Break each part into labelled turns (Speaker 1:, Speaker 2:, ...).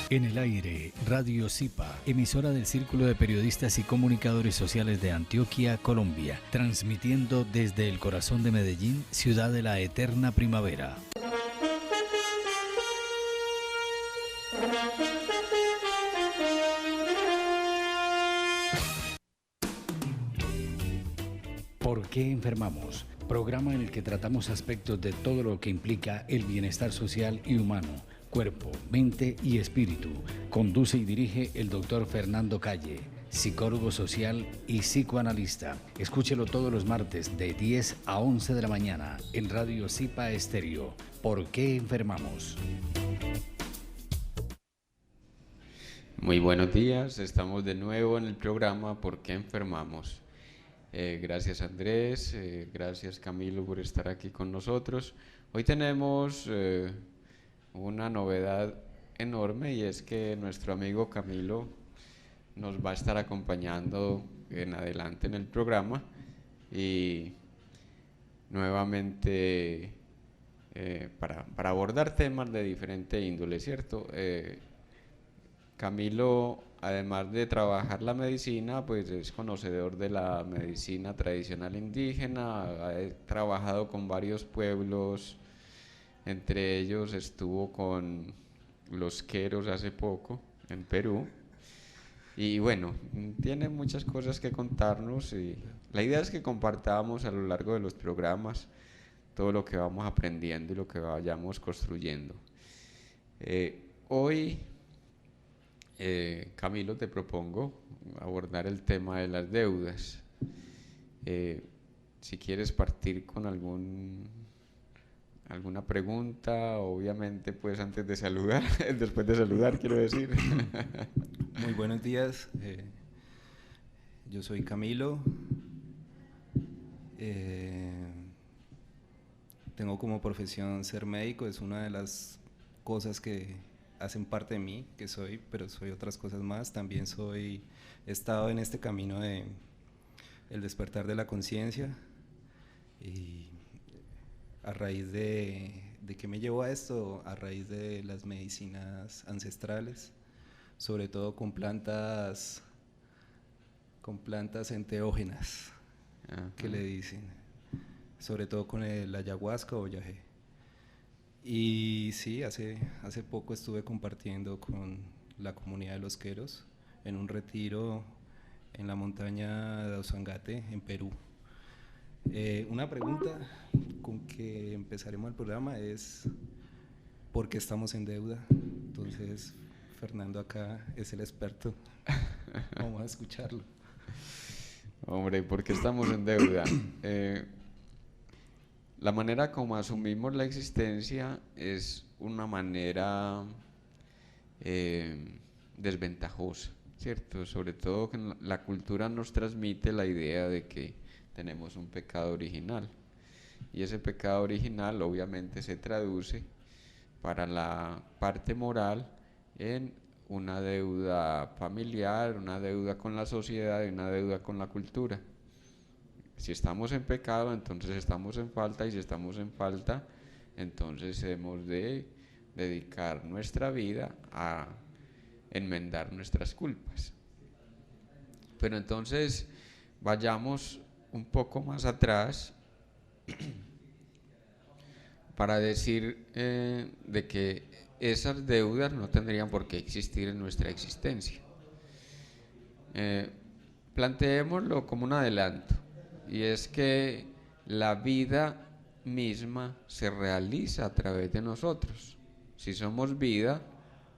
Speaker 1: En el aire, Radio Zipa, emisora del Círculo de Periodistas y Comunicadores Sociales de Antioquia, Colombia, transmitiendo desde el corazón de Medellín, ciudad de la eterna primavera. ¿Por qué enfermamos? Programa en el que tratamos aspectos de todo lo que implica el bienestar social y humano, cuerpo, mente y espíritu. Conduce y dirige el doctor Fernando Calle, psicólogo social y psicoanalista. Escúchelo todos los martes de 10 a 11 de la mañana en Radio Zipa Estéreo. ¿Por qué enfermamos?
Speaker 2: Muy buenos días, estamos de nuevo en el programa ¿Por qué enfermamos? Gracias Andrés, gracias Camilo por estar aquí con nosotros. Hoy tenemos una novedad enorme y es que nuestro amigo Camilo nos va a estar acompañando en adelante en el programa y nuevamente para abordar temas de diferente índole, ¿cierto? Camilo, además de trabajar la medicina, pues es conocedor de la medicina tradicional indígena, ha trabajado con varios pueblos, entre ellos estuvo con los queros hace poco en Perú y bueno, tiene muchas cosas que contarnos y la idea es que compartamos a lo largo de los programas todo lo que vamos aprendiendo y lo que vayamos construyendo. Hoy Camilo, te propongo abordar el tema de las deudas. Si quieres partir con alguna pregunta, obviamente pues antes de saludar, después de saludar quiero decir.
Speaker 3: Muy buenos días, yo soy Camilo, tengo como profesión ser médico, es una de las cosas que hacen parte de mí, que soy, pero soy otras cosas más. También he estado en este camino de el despertar de la conciencia y a raíz de ¿qué me llevó a esto? A raíz de las medicinas ancestrales, sobre todo con plantas enteógenas, que le dicen, sobre todo con el ayahuasca o yagé. Y sí, hace poco estuve compartiendo con la comunidad de los queros en un retiro en la montaña de Ozangate, en Perú. Una pregunta con que empezaremos el programa es ¿por qué estamos en deuda? Entonces, Fernando acá es el experto. Vamos a escucharlo.
Speaker 2: Hombre, ¿por qué estamos en deuda? La manera como asumimos la existencia es una manera desventajosa, ¿cierto? Sobre todo que la cultura nos transmite la idea de que tenemos un pecado original y ese pecado original obviamente se traduce para la parte moral en una deuda familiar, una deuda con la sociedad y una deuda con la cultura. Si estamos en pecado, entonces estamos en falta, y si estamos en falta, entonces hemos de dedicar nuestra vida a enmendar nuestras culpas. Pero entonces vayamos un poco más atrás para decir de que esas deudas no tendrían por qué existir en nuestra existencia. Planteémoslo como un adelanto. Y es que la vida misma se realiza a través de nosotros. Si somos vida,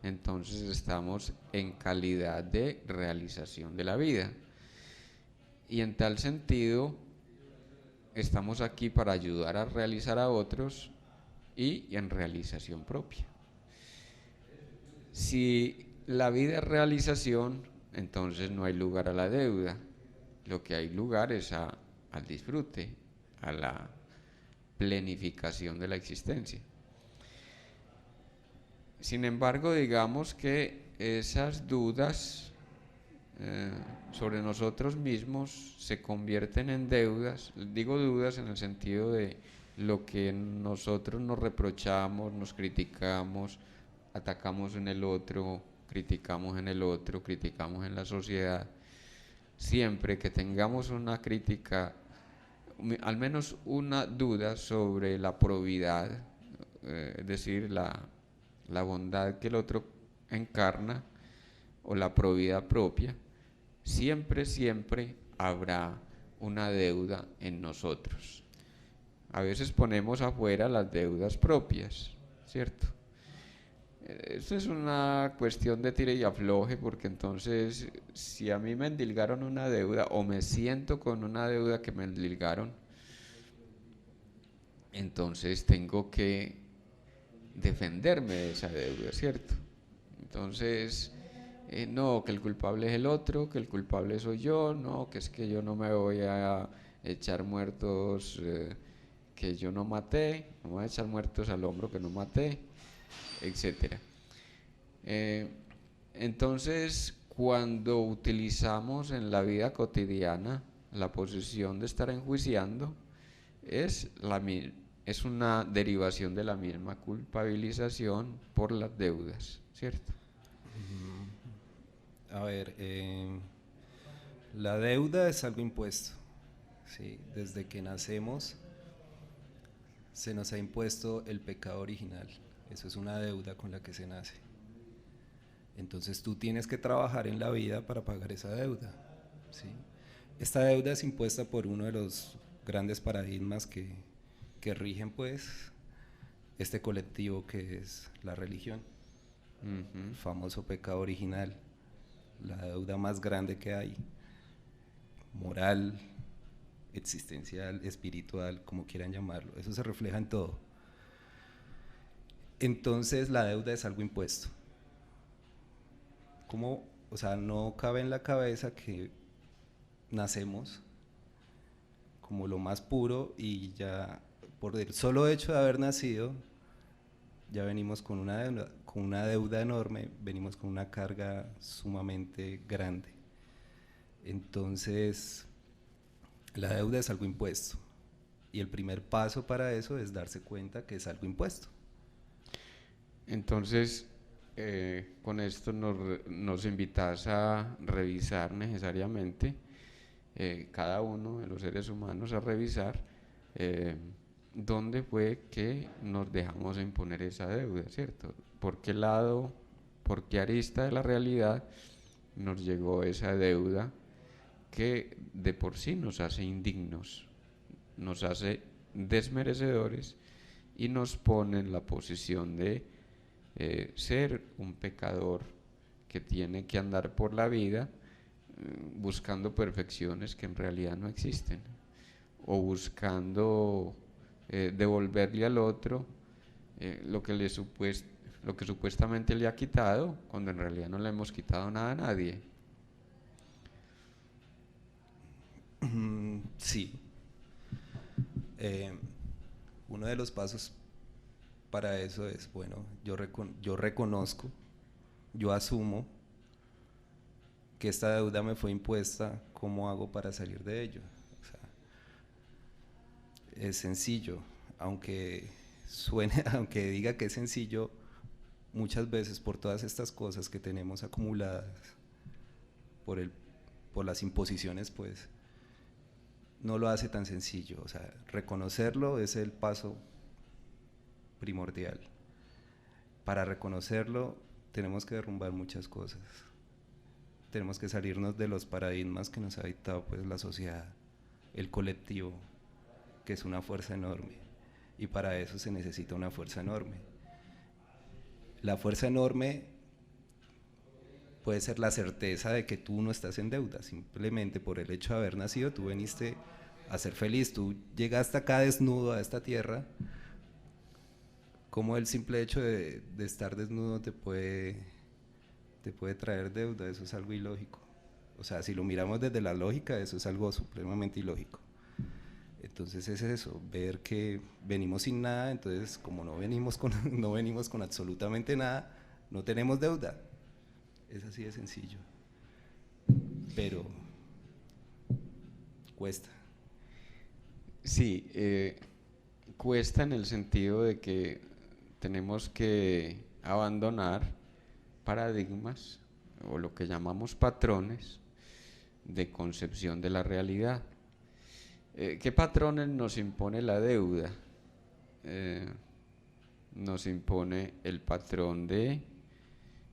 Speaker 2: entonces estamos en calidad de realización de la vida. Y en tal sentido, estamos aquí para ayudar a realizar a otros y en realización propia. Si la vida es realización, entonces no hay lugar a la deuda. Lo que hay lugar es al disfrute, a la plenificación de la existencia. Sin embargo, digamos que esas dudas sobre nosotros mismos se convierten en deudas. Digo dudas en el sentido de lo que nosotros nos reprochamos, nos criticamos, atacamos en el otro, criticamos en el otro, criticamos en la sociedad, siempre que tengamos una crítica, al menos una duda sobre la probidad, es decir, la bondad que el otro encarna o la probidad propia, siempre, siempre habrá una deuda en nosotros. A veces ponemos afuera las deudas propias, ¿cierto? Esto es una cuestión de tire y afloje, porque entonces si a mí me endilgaron una deuda o me siento con una deuda que me endilgaron, entonces tengo que defenderme de esa deuda, ¿cierto? Entonces, no, que el culpable es el otro, que el culpable soy yo, no, que es que yo no me voy a echar muertos que yo no maté, no me voy a echar muertos al hombro que no maté, etcétera. Entonces, cuando utilizamos en la vida cotidiana la posición de estar enjuiciando, es una derivación de la misma culpabilización por las deudas, ¿cierto?
Speaker 3: A ver, la deuda es algo impuesto, ¿sí? Desde que nacemos se nos ha impuesto el pecado original, eso es una deuda con la que se nace. Entonces tú tienes que trabajar en la vida para pagar esa deuda, ¿sí? Esta deuda es impuesta por uno de los grandes paradigmas que rigen pues este colectivo que es la religión. El famoso pecado original, la deuda más grande que hay, moral, existencial, espiritual, como quieran llamarlo, eso se refleja en todo. Entonces la deuda es algo impuesto. ¿Cómo? O sea, no cabe en la cabeza que nacemos como lo más puro y ya por el solo hecho de haber nacido ya venimos con una deuda enorme, venimos con una carga sumamente grande. Entonces, la deuda es algo impuesto y el primer paso para eso es darse cuenta que es algo impuesto.
Speaker 2: Entonces, con esto nos invitas a revisar necesariamente, cada uno de los seres humanos a revisar dónde fue que nos dejamos de imponer esa deuda, ¿cierto? ¿Por qué lado, por qué arista de la realidad nos llegó esa deuda que de por sí nos hace indignos, nos hace desmerecedores y nos pone en la posición de ser un pecador que tiene que andar por la vida buscando perfecciones que en realidad no existen, o buscando devolverle al otro lo que supuestamente le ha quitado, cuando en realidad no le hemos quitado nada a nadie.
Speaker 3: Sí. Uno de los pasos para eso es, bueno, yo reconozco, yo asumo que esta deuda me fue impuesta, ¿cómo hago para salir de ello? O sea, es sencillo, aunque aunque diga que es sencillo, muchas veces por todas estas cosas que tenemos acumuladas, por las imposiciones, pues, no lo hace tan sencillo. O sea, reconocerlo es el paso primordial. Para reconocerlo tenemos que derrumbar muchas cosas. Tenemos que salirnos de los paradigmas que nos ha dictado pues la sociedad, el colectivo, que es una fuerza enorme, y para eso se necesita una fuerza enorme. La fuerza enorme puede ser la certeza de que tú no estás en deuda, simplemente por el hecho de haber nacido, tú viniste a ser feliz, tú llegaste acá desnudo a esta tierra. ¿Cómo el simple hecho de estar desnudo te puede traer deuda? Eso es algo ilógico. O sea, si lo miramos desde la lógica, eso es algo supremamente ilógico. Entonces es eso, ver que venimos sin nada, entonces como no venimos con absolutamente nada, no tenemos deuda. Es así de sencillo. Pero cuesta.
Speaker 2: Sí, cuesta en el sentido de que tenemos que abandonar paradigmas o lo que llamamos patrones de concepción de la realidad. ¿Qué patrones nos impone la deuda? Nos impone el patrón de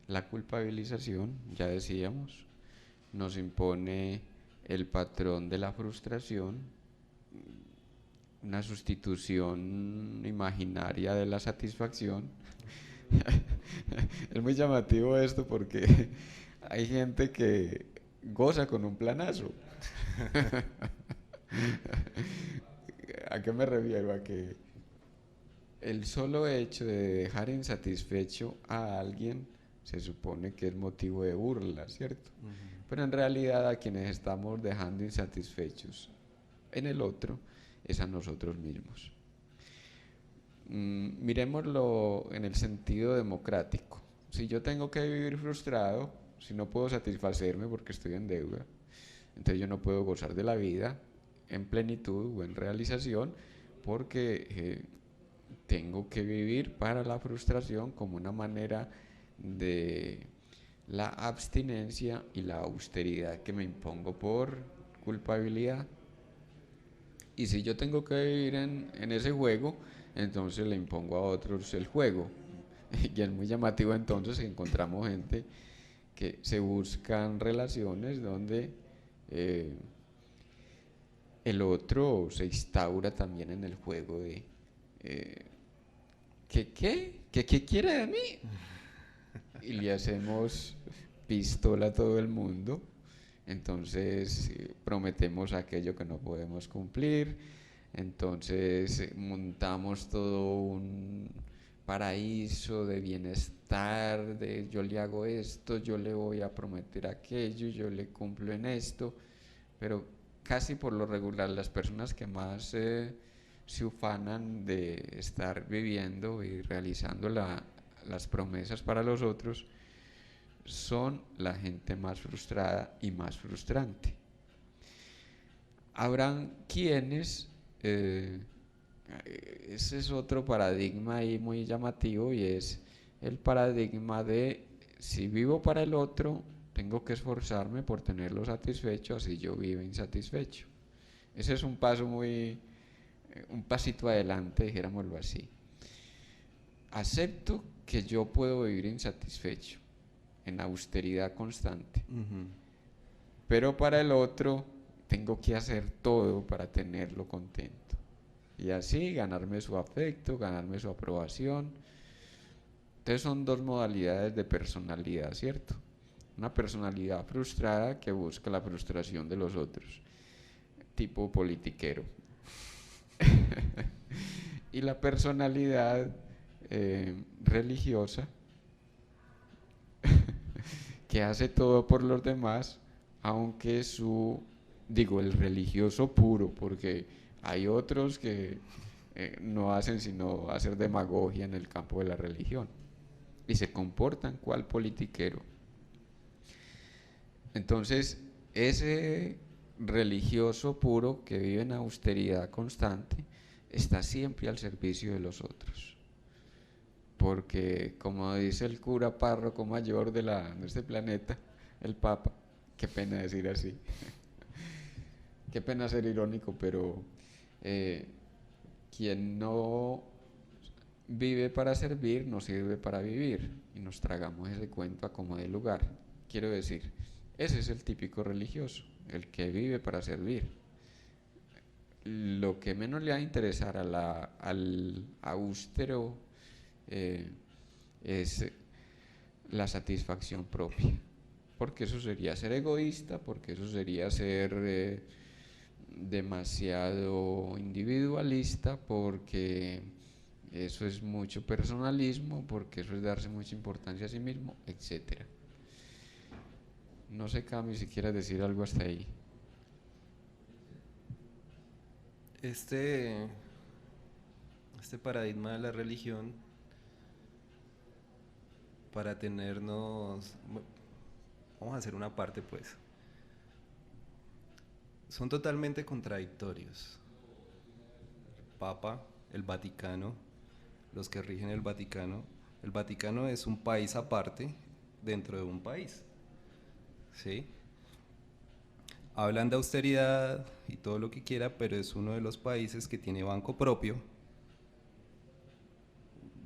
Speaker 2: la culpabilización, ya decíamos, nos impone el patrón de la frustración, una sustitución imaginaria de la satisfacción. Es muy llamativo esto porque hay gente que goza con un planazo. ¿A qué me refiero? A que el solo hecho de dejar insatisfecho a alguien se supone que es motivo de burla, ¿cierto? Pero en realidad a quienes estamos dejando insatisfechos en el otro es a nosotros mismos. Miremoslo en el sentido democrático. Si yo tengo que vivir frustrado, si no puedo satisfacerme porque estoy en deuda, entonces yo no puedo gozar de la vida en plenitud o en realización porque tengo que vivir para la frustración como una manera de la abstinencia y la austeridad que me impongo por culpabilidad. Y si yo tengo que vivir en ese juego, entonces le impongo a otros el juego. Y es muy llamativo entonces que encontramos gente que se buscan relaciones donde el otro se instaura también en el juego de ¿qué quiere de mí? Y le hacemos pistola a todo el mundo. Entonces prometemos aquello que no podemos cumplir, entonces montamos todo un paraíso de bienestar, de yo le hago esto, yo le voy a prometer aquello, yo le cumplo en esto, pero casi por lo regular las personas que más se ufanan de estar viviendo y realizando las promesas para los otros son la gente más frustrada y más frustrante. Habrán quienes, ese es otro paradigma ahí muy llamativo, y es el paradigma de si vivo para el otro, tengo que esforzarme por tenerlo satisfecho, así yo vivo insatisfecho. Ese es un paso un pasito adelante, dijéramoslo así. Acepto que yo puedo vivir insatisfecho, en austeridad constante, pero para el otro tengo que hacer todo para tenerlo contento y así ganarme su afecto, ganarme su aprobación. Entonces son dos modalidades de personalidad, ¿cierto? Una personalidad frustrada que busca la frustración de los otros, tipo politiquero, y la personalidad religiosa que hace todo por los demás, aunque el religioso puro, porque hay otros que no hacen sino hacer demagogia en el campo de la religión y se comportan cual politiquero. Entonces, ese religioso puro que vive en austeridad constante está siempre al servicio de los otros. Porque, como dice el cura párroco mayor de este planeta, el Papa, qué pena decir así, qué pena ser irónico, pero quien no vive para servir, no sirve para vivir, y nos tragamos ese cuento a como de lugar. Quiero decir, ese es el típico religioso, el que vive para servir. Lo que menos le va a interesar al austero es la satisfacción propia, porque eso sería ser egoísta, porque eso sería ser demasiado individualista, porque eso es mucho personalismo, porque eso es darse mucha importancia a sí mismo, etc. No sé, Cami, si quieres decir algo hasta ahí.
Speaker 3: Este paradigma de la religión, para tenernos, vamos a hacer una parte pues, son totalmente contradictorios. El Papa, el Vaticano, los que rigen el Vaticano es un país aparte dentro de un país, ¿sí? Hablan de austeridad y todo lo que quiera, pero es uno de los países que tiene banco propio,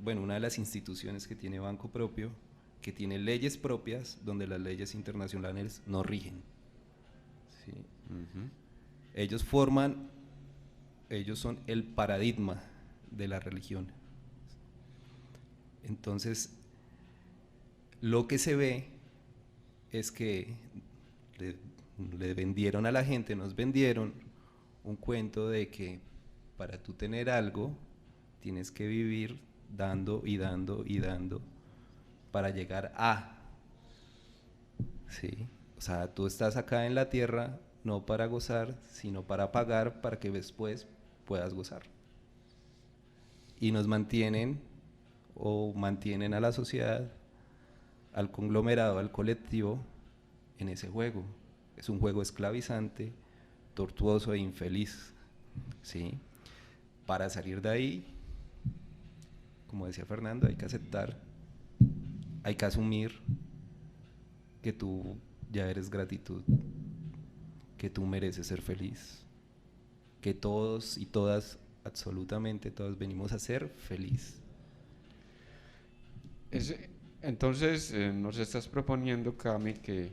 Speaker 3: bueno, una de las instituciones que tiene banco propio, que tiene leyes propias, donde las leyes internacionales no rigen, ¿sí? Ellos son el paradigma de la religión. Entonces, lo que se ve es que le vendieron a la gente, nos vendieron un cuento de que para tú tener algo tienes que vivir dando y dando y dando para llegar a, ¿sí? O sea, tú estás acá en la tierra no para gozar, sino para pagar para que después puedas gozar. Y nos mantienen a la sociedad, al conglomerado, al colectivo, en ese juego. Es un juego esclavizante, tortuoso e infeliz, ¿sí? Para salir de ahí, como decía Fernando, hay que aceptar, hay que asumir que tú ya eres gratitud, que tú mereces ser feliz, que todos y todas, absolutamente todos, venimos a ser feliz.
Speaker 2: Entonces nos estás proponiendo, Cami, que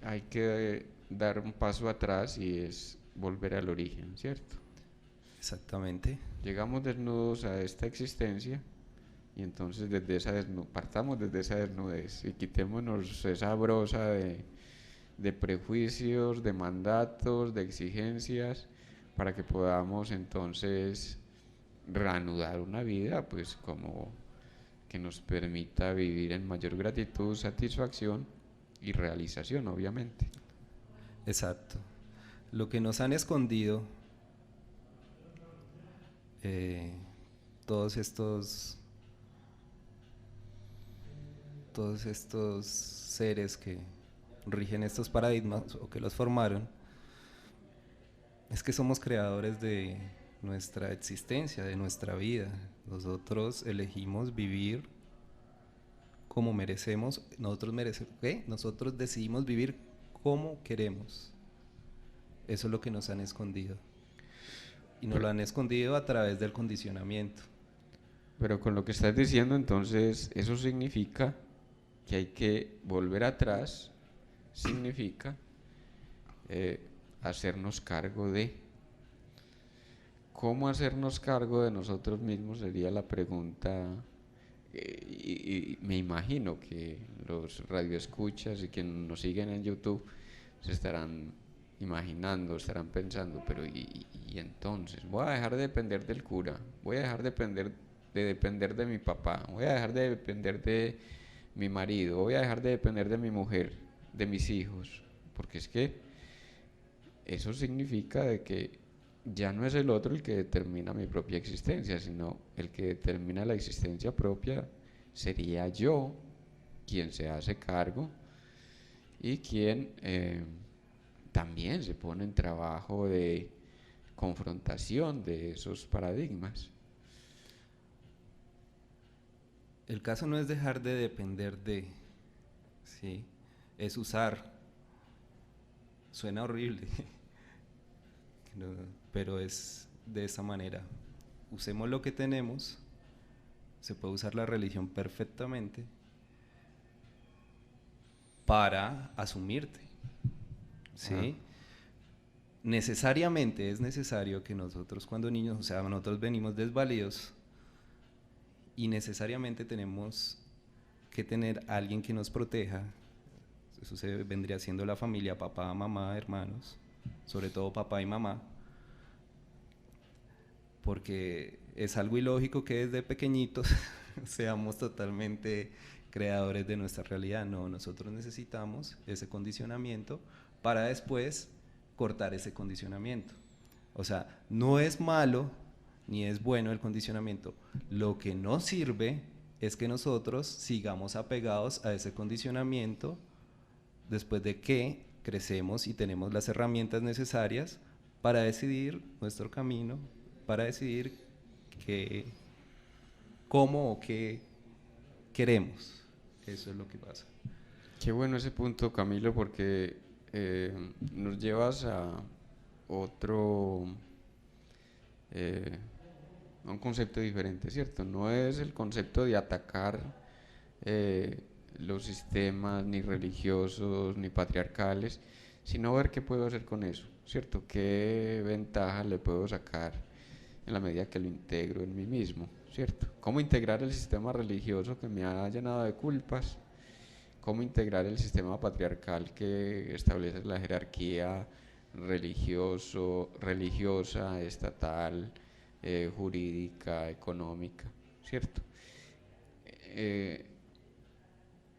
Speaker 2: hay que dar un paso atrás y es volver al origen, ¿cierto?
Speaker 3: Exactamente.
Speaker 2: Llegamos desnudos a esta existencia y entonces partamos desde esa desnudez y quitémonos esa brosa de prejuicios, de mandatos, de exigencias, para que podamos entonces reanudar una vida, pues como que nos permita vivir en mayor gratitud, satisfacción y realización, obviamente.
Speaker 3: Exacto. Lo que nos han escondido todos estos seres que rigen estos paradigmas o que los formaron, es que somos creadores de nuestra existencia, de nuestra vida. Nosotros elegimos vivir como merecemos, nosotros decidimos vivir como queremos. Eso es lo que nos han escondido. Y nos lo han escondido a través del condicionamiento.
Speaker 2: Pero con lo que estás diciendo, entonces, eso significa que hay que volver atrás, significa hacernos cargo de. ¿Cómo hacernos cargo de nosotros mismos? Sería la pregunta. Y me imagino que los radioescuchas y quienes nos siguen en YouTube se estarán imaginando, estarán pensando, pero y entonces, voy a dejar de depender del cura, voy a dejar de depender de mi papá, voy a dejar de depender de mi marido, voy a dejar de depender de mi mujer, de mis hijos, porque es que eso significa de que ya no es el otro el que determina mi propia existencia, sino el que determina la existencia propia sería yo, quien se hace cargo y quien también se pone en trabajo de confrontación de esos paradigmas.
Speaker 3: El caso no es dejar de depender de, ¿sí? Es usar. Suena horrible, pero es de esa manera. Usemos lo que tenemos, se puede usar la religión perfectamente para asumirte, ¿sí? Necesariamente es necesario que nosotros cuando niños, o sea, nosotros venimos desvalidos y necesariamente tenemos que tener a alguien que nos proteja. Eso se vendría siendo la familia, papá, mamá, hermanos, sobre todo papá y mamá, porque es algo ilógico que desde pequeñitos seamos totalmente creadores de nuestra realidad. No, nosotros necesitamos ese condicionamiento para después cortar ese condicionamiento. O sea, no es malo ni es bueno el condicionamiento. Lo que no sirve es que nosotros sigamos apegados a ese condicionamiento después de que crecemos y tenemos las herramientas necesarias para decidir nuestro camino, para decidir cómo o qué queremos. Eso es lo que pasa.
Speaker 2: Qué bueno ese punto, Camilo, porque nos llevas a otro, a un concepto diferente, ¿cierto? No es el concepto de atacar los sistemas ni religiosos ni patriarcales, sino ver qué puedo hacer con eso, ¿cierto? ¿Qué ventaja le puedo sacar en la medida que lo integro en mí mismo, ¿cierto? ¿Cómo integrar el sistema religioso que me ha llenado de culpas? ¿Cómo integrar el sistema patriarcal que establece la jerarquía religiosa, estatal, jurídica, económica, ¿cierto?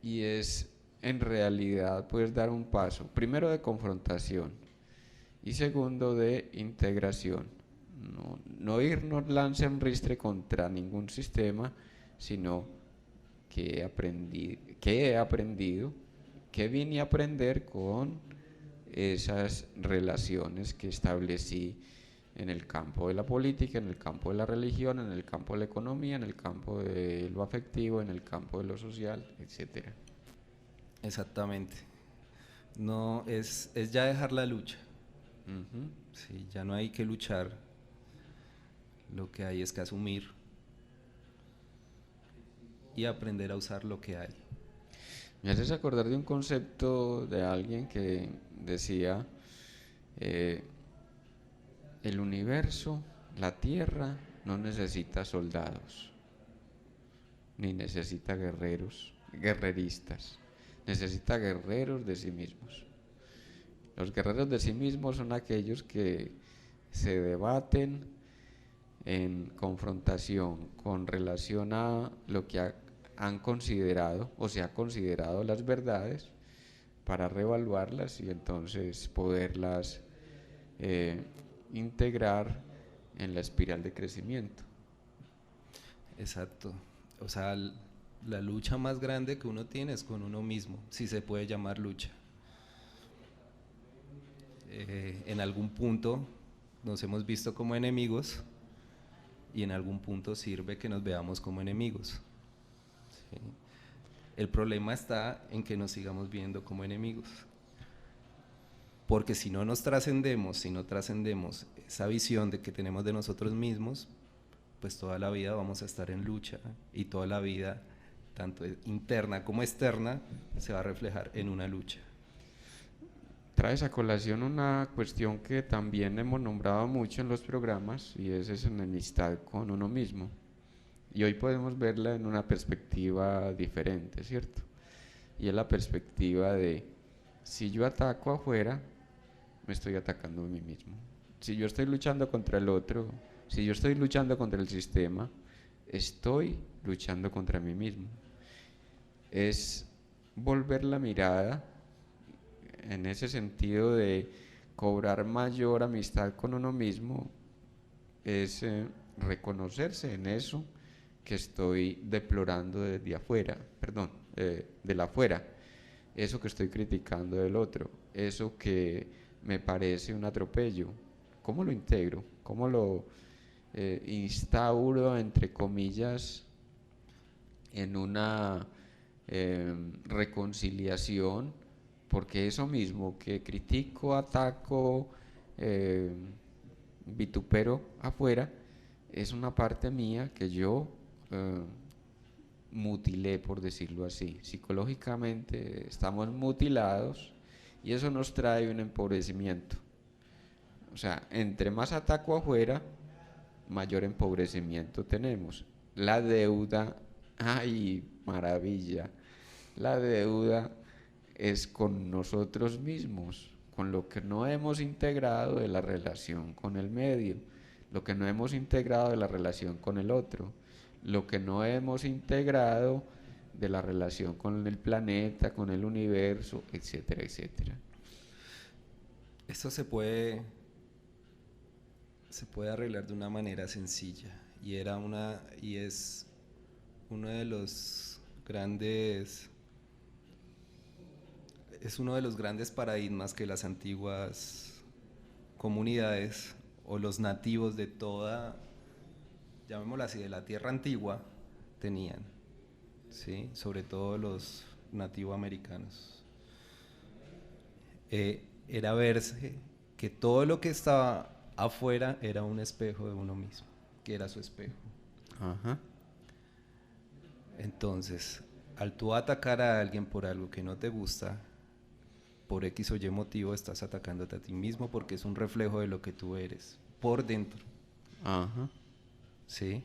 Speaker 2: Y es en realidad poder dar un paso, primero de confrontación y segundo de integración. No irnos lance en ristre contra ningún sistema, sino que he aprendido, que vine a aprender con esas relaciones que establecí en el campo de la política, en el campo de la religión, en el campo de la economía, en el campo de lo afectivo, en el campo de lo social, etcétera.
Speaker 3: Exactamente. No, es ya dejar la lucha.
Speaker 2: Uh-huh.
Speaker 3: Sí, ya no hay que luchar. Lo que hay es que asumir y aprender a usar lo que hay.
Speaker 2: Me haces acordar de un concepto de alguien que decía, el universo, la Tierra, no necesita soldados, ni necesita guerreristas, necesita guerreros de sí mismos. Los guerreros de sí mismos son aquellos que se debaten en confrontación con relación a lo que han considerado o se ha considerado las verdades, para reevaluarlas y entonces poderlas integrar en la espiral de crecimiento.
Speaker 3: Exacto. O sea, la lucha más grande que uno tiene es con uno mismo, si se puede llamar lucha. En algún punto nos hemos visto como enemigos y en algún punto sirve que nos veamos como enemigos. ¿Sí? El problema está en que nos sigamos viendo como enemigos. Porque si no nos trascendemos, si no trascendemos esa visión de que tenemos de nosotros mismos, pues toda la vida vamos a estar en lucha y toda la vida, tanto interna como externa, se va a reflejar en una lucha.
Speaker 2: Traes a colación una cuestión que también hemos nombrado mucho en los programas y es esa enemistad con uno mismo. Y hoy podemos verla en una perspectiva diferente, ¿cierto? Y es la perspectiva de, si yo ataco afuera, me estoy atacando a mí mismo. Si yo estoy luchando contra el otro, si yo estoy luchando contra el sistema, estoy luchando contra mí mismo. Es volver la mirada en ese sentido de cobrar mayor amistad con uno mismo, es reconocerse en eso que estoy deplorando desde afuera, de la afuera, eso que estoy criticando del otro, eso que me parece un atropello. ¿Cómo lo integro? ¿Cómo lo instauro, entre comillas, en una reconciliación? Porque eso mismo que critico, ataco, vitupero afuera, es una parte mía que yo mutilé, por decirlo así. Psicológicamente estamos mutilados y eso nos trae un empobrecimiento. O sea, entre más ataco afuera, mayor empobrecimiento tenemos. La deuda, ¡ay, maravilla! La deuda es con nosotros mismos, con lo que no hemos integrado de la relación con el medio, lo que no hemos integrado de la relación con el otro, lo que no hemos integrado de la relación con el planeta, con el universo, etcétera, etcétera.
Speaker 3: Esto se puede arreglar de una manera sencilla y es uno de los grandes paradigmas que las antiguas comunidades o los nativos de toda llamémoslo así, de la tierra antigua, tenían, ¿sí? Sobre todo los nativoamericanos. Era verse que todo lo que estaba afuera era un espejo de uno mismo, que era su espejo.
Speaker 2: Ajá.
Speaker 3: Entonces, al tú atacar a alguien por algo que no te gusta, por X o Y motivo, estás atacándote a ti mismo porque es un reflejo de lo que tú eres, por dentro.
Speaker 2: Ajá.
Speaker 3: ¿Sí?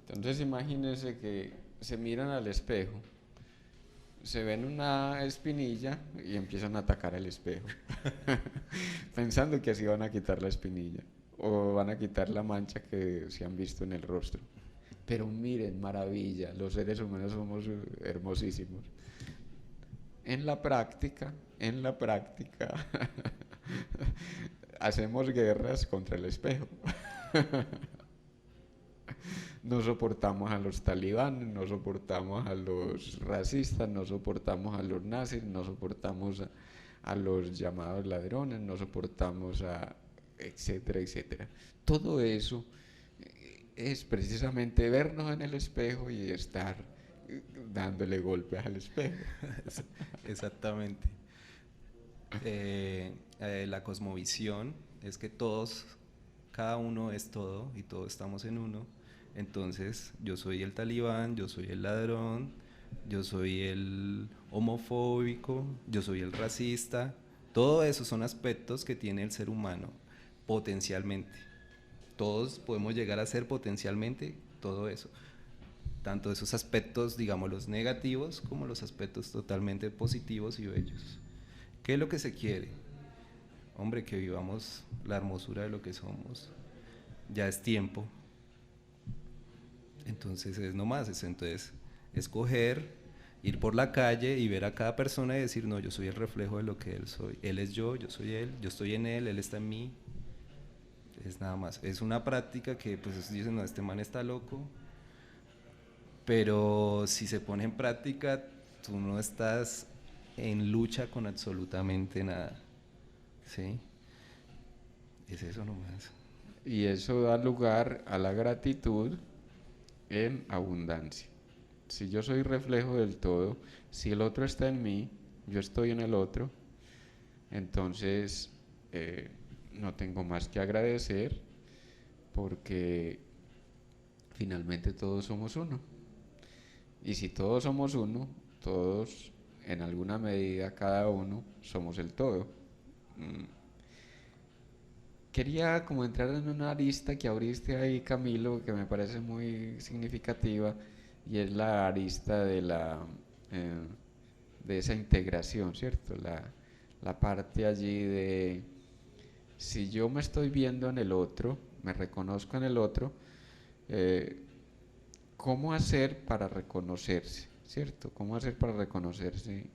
Speaker 2: Entonces imagínense que se miran al espejo, se ven una espinilla y empiezan a atacar al espejo, pensando que así van a quitar la espinilla o van a quitar la mancha que se han visto en el rostro. Pero miren, maravilla, los seres humanos somos hermosísimos. En la práctica, hacemos guerras contra el espejo. No soportamos a los talibanes, no soportamos a los racistas, no soportamos a los nazis, no soportamos a los llamados ladrones, no soportamos a etcétera, etcétera. Todo eso es precisamente vernos en el espejo y estar dándole golpes al espejo.
Speaker 3: Exactamente. La cosmovisión es que todos, cada uno es todo y todos estamos en uno. Entonces yo soy el talibán, yo soy el ladrón, yo soy el homofóbico, yo soy el racista. Todo eso son aspectos que tiene el ser humano potencialmente. Todos podemos llegar a ser potencialmente todo eso. Tanto esos aspectos, digamos, los negativos, como los aspectos totalmente positivos y bellos. ¿Qué es lo que se quiere? Hombre, que vivamos la hermosura de lo que somos. Ya es tiempo. Entonces es nomás, entonces escoger, ir por la calle y ver a cada persona y decir, no, yo soy el reflejo de lo que él soy. Él es yo soy él, yo estoy en él está en mí. Es nada más. Es una práctica que pues dicen, no, este man está loco. Pero si se pone en práctica, tú no estás en lucha con absolutamente nada. ¿Sí? Es eso nomás.
Speaker 2: Y eso da lugar a la gratitud en abundancia. Si yo soy reflejo del todo, si el otro está en mí, yo estoy en el otro, entonces no tengo más que agradecer porque finalmente todos somos uno. Y si todos somos uno, todos en alguna medida, cada uno, somos el todo. Quería como entrar en una arista que abriste ahí, Camilo, que me parece muy significativa, y es la arista de de esa integración, ¿cierto? La parte allí de si yo me estoy viendo en el otro, me reconozco en el otro, ¿cómo hacer para reconocerse, ¿cierto? ¿Cómo hacer para reconocerse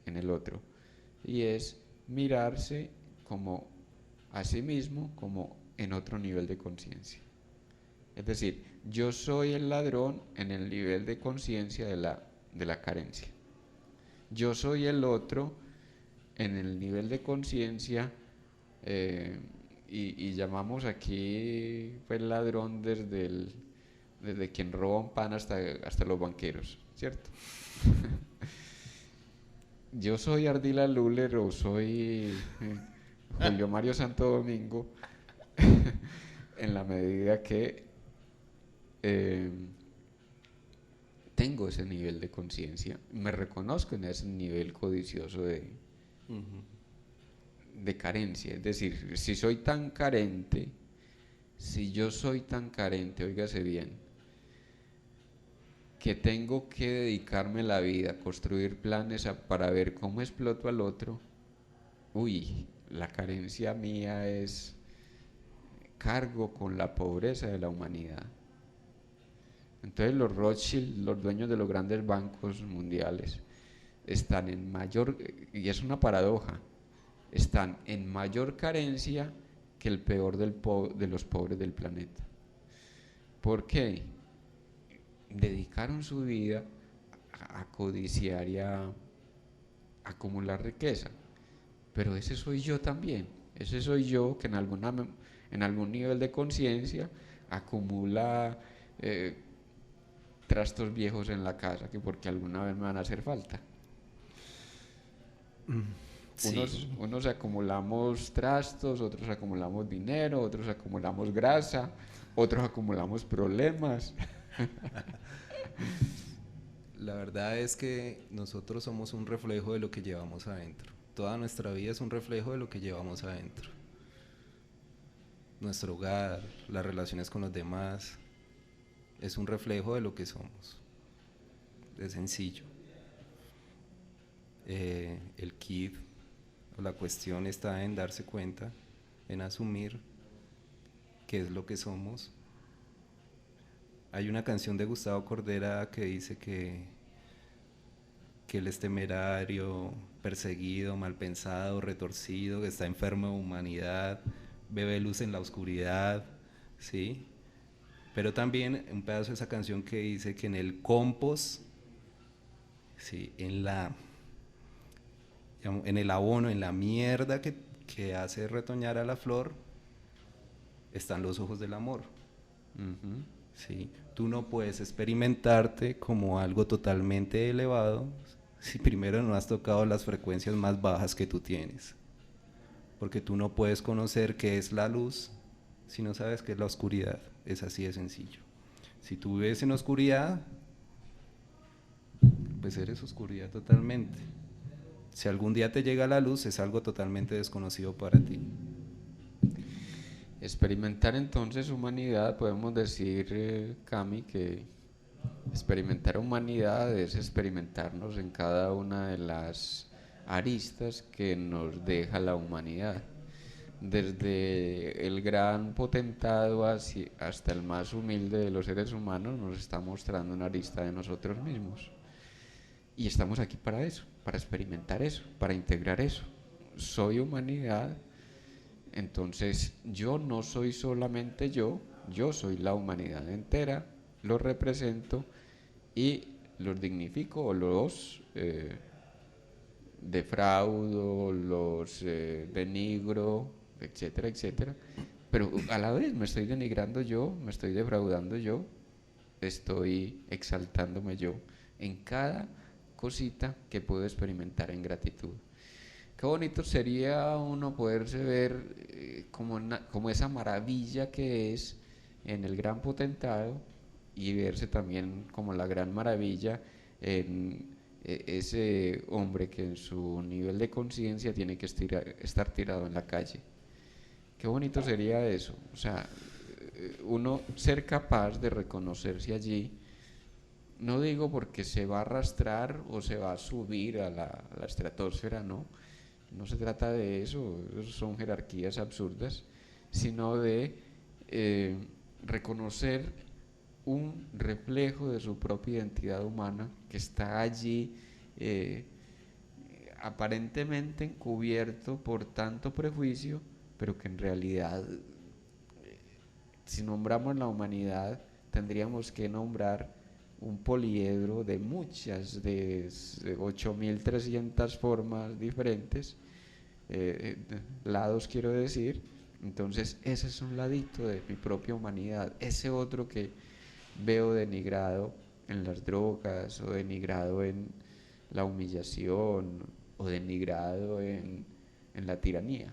Speaker 2: en el otro? Y es mirarse como a sí mismo como en otro nivel de conciencia. Es decir, yo soy el ladrón en el nivel de conciencia de la carencia. Yo soy el otro en el nivel de conciencia y llamamos aquí pues ladrón desde quien roba un pan hasta los banqueros, ¿cierto? Yo soy Ardila Luller o soy Julio Mario Santo Domingo en la medida que tengo ese nivel de conciencia, me reconozco en ese nivel codicioso de carencia. Es decir, si soy tan carente, si yo soy tan carente, óigase bien, que tengo que dedicarme la vida a construir planes para ver cómo exploto al otro, uy, la carencia mía es cargo con la pobreza de la humanidad. Entonces los Rothschild, los dueños de los grandes bancos mundiales, están en mayor, y es una paradoja, están en mayor carencia que el peor de los pobres del planeta. ¿Por qué? Dedicaron su vida a codiciar y a acumular riqueza. Pero ese soy yo también, ese soy yo que en algún nivel de conciencia acumula trastos viejos en la casa que porque alguna vez me van a hacer falta.
Speaker 3: Sí.
Speaker 2: Unos acumulamos trastos, otros acumulamos dinero, otros acumulamos grasa, otros acumulamos problemas.
Speaker 3: La verdad es que nosotros somos un reflejo de lo que llevamos adentro. Toda nuestra vida es un reflejo de lo que llevamos adentro. Nuestro hogar, las relaciones con los demás, es un reflejo de lo que somos. Es sencillo. El kit o la cuestión está en darse cuenta, en asumir qué es lo que somos. Hay una canción de Gustavo Cordera que dice que él es temerario, perseguido, mal pensado, retorcido, que está enfermo de humanidad, bebe luz en la oscuridad, ¿sí? Pero también un pedazo de esa canción que dice que en el compost, ¿sí? en el abono, en la mierda que hace retoñar a la flor, están los ojos del amor. ¿Sí? Tú no puedes experimentarte como algo totalmente elevado si primero no has tocado las frecuencias más bajas que tú tienes. Porque tú no puedes conocer qué es la luz si no sabes qué es la oscuridad. Es así de sencillo. Si tú vives en oscuridad, pues eres oscuridad totalmente. Si algún día te llega la luz, es algo totalmente desconocido para ti.
Speaker 2: Experimentar entonces humanidad, podemos decir, Cami, que experimentar humanidad es experimentarnos en cada una de las aristas que nos deja la humanidad. Desde el gran potentado hasta el más humilde de los seres humanos nos está mostrando una arista de nosotros mismos. Y estamos aquí para eso, para experimentar eso, para integrar eso. Soy humanidad, entonces yo no soy solamente yo soy la humanidad entera, los represento y los dignifico o los defraudo, los denigro, etcétera, etcétera. Pero a la vez me estoy denigrando yo, me estoy defraudando yo, estoy exaltándome yo en cada cosita que puedo experimentar en gratitud. Qué bonito sería uno poderse ver como esa maravilla que es en el gran potentado y verse también como la gran maravilla en ese hombre que en su nivel de conciencia tiene que estar tirado en la calle. Qué bonito sería eso, o sea, uno ser capaz de reconocerse allí. No digo porque se va a arrastrar o se va a subir a la estratosfera, no se trata de eso, son jerarquías absurdas, sino de reconocer un reflejo de su propia identidad humana que está allí aparentemente encubierto por tanto prejuicio, pero que en realidad, si nombramos la humanidad, tendríamos que nombrar un poliedro de muchas, de 8.300 formas diferentes, lados quiero decir. Entonces ese es un ladito de mi propia humanidad, ese otro que veo denigrado en las drogas o denigrado en la humillación o denigrado en la tiranía.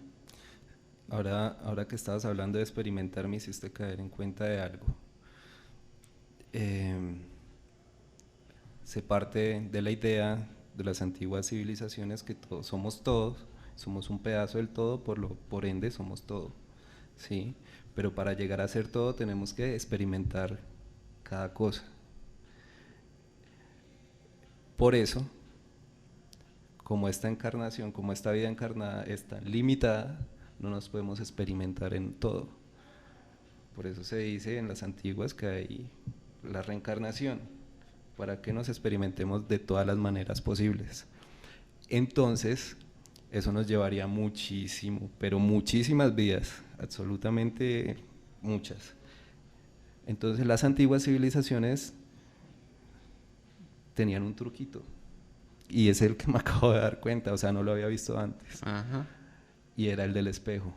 Speaker 3: Ahora que estabas hablando de experimentar, me hiciste caer en cuenta de algo. Se parte de la idea de las antiguas civilizaciones que todos, somos un pedazo del todo, por ende somos todo, ¿sí? Pero para llegar a ser todo tenemos que experimentar cada cosa. Por eso, como esta encarnación, como esta vida encarnada es tan limitada, no nos podemos experimentar en todo. Por eso se dice en las antiguas que hay la reencarnación, para que nos experimentemos de todas las maneras posibles. Entonces, eso nos llevaría muchísimo, pero muchísimas vidas, absolutamente muchas. Entonces, las antiguas civilizaciones tenían un truquito, y es el que me acabo de dar cuenta, o sea, no lo había visto antes.
Speaker 2: Ajá.
Speaker 3: Y era el del espejo.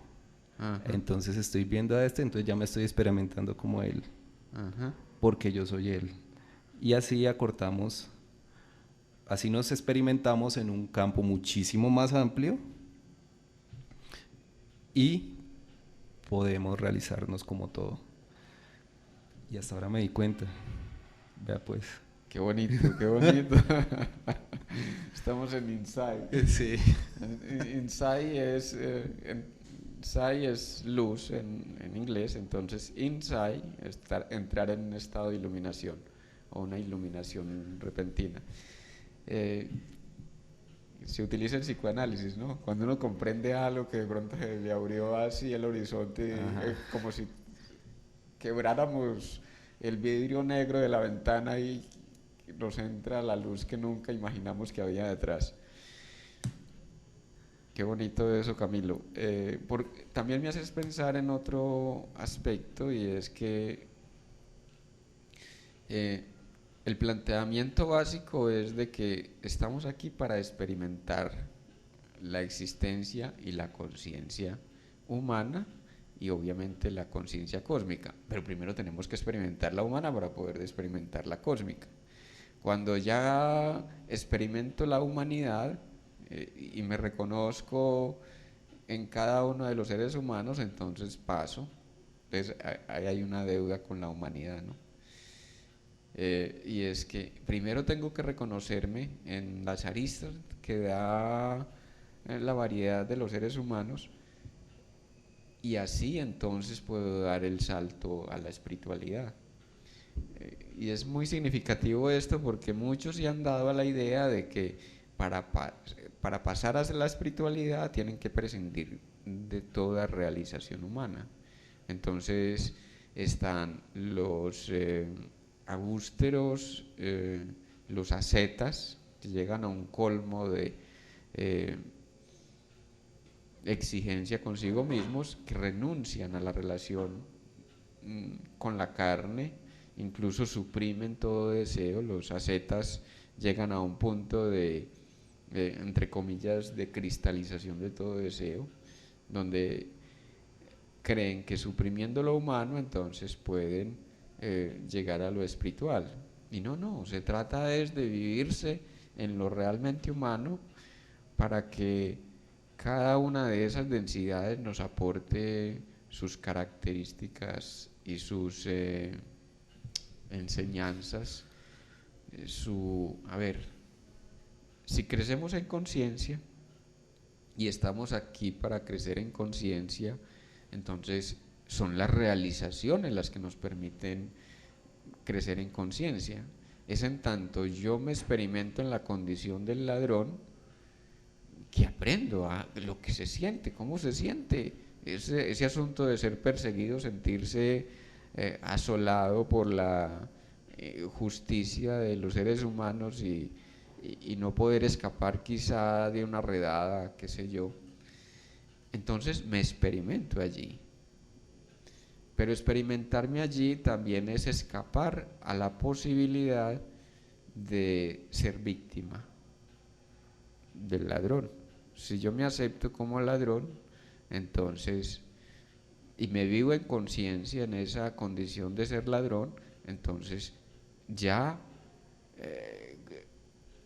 Speaker 2: Ajá.
Speaker 3: Entonces estoy viendo a este, entonces ya me estoy experimentando como él,
Speaker 2: Ajá.
Speaker 3: porque yo soy él. Y así acortamos, así nos experimentamos en un campo muchísimo más amplio y podemos realizarnos como todo. Y hasta ahora me di cuenta. Vea pues.
Speaker 2: Qué bonito, qué bonito. Estamos en Insight.
Speaker 3: Sí.
Speaker 2: Insight es luz en inglés, entonces insight es entrar en un estado de iluminación o una iluminación repentina. Se utiliza el psicoanálisis, ¿no? Cuando uno comprende algo que de pronto se le abrió así el horizonte, como si quebráramos el vidrio negro de la ventana y nos entra la luz que nunca imaginamos que había detrás. Qué bonito eso, Camilo. También me haces pensar en otro aspecto, y es que el planteamiento básico es de que estamos aquí para experimentar la existencia y la conciencia humana y obviamente la conciencia cósmica, pero primero tenemos que experimentar la humana para poder experimentar la cósmica. Cuando ya experimento la humanidad y me reconozco en cada uno de los seres humanos, entonces paso. Entonces ahí hay una deuda con la humanidad, ¿no? Y es que primero tengo que reconocerme en las aristas que da la variedad de los seres humanos, y así entonces puedo dar el salto a la espiritualidad. Y es muy significativo esto porque muchos se han dado a la idea de que para pasar a la espiritualidad tienen que prescindir de toda realización humana. Entonces están los agústeros, los ascetas, que llegan a un colmo de exigencia consigo mismos, que renuncian a la relación con la carne, incluso suprimen todo deseo. Los ascetas llegan a un punto de entre comillas, de cristalización de todo deseo, donde creen que suprimiendo lo humano entonces pueden llegar a lo espiritual. Y no, se trata de vivirse en lo realmente humano para que cada una de esas densidades nos aporte sus características y sus enseñanzas, si crecemos en conciencia y estamos aquí para crecer en conciencia, entonces son las realizaciones las que nos permiten crecer en conciencia. Es en tanto yo me experimento en la condición del ladrón que aprendo a lo que se siente, cómo se siente ese asunto de ser perseguido, sentirse asolado por la justicia de los seres humanos y no poder escapar quizá de una redada, qué sé yo. Entonces me experimento allí. Pero experimentarme allí también es escapar a la posibilidad de ser víctima del ladrón. Si yo me acepto como ladrón, entonces, y me vivo en conciencia en esa condición de ser ladrón, entonces ya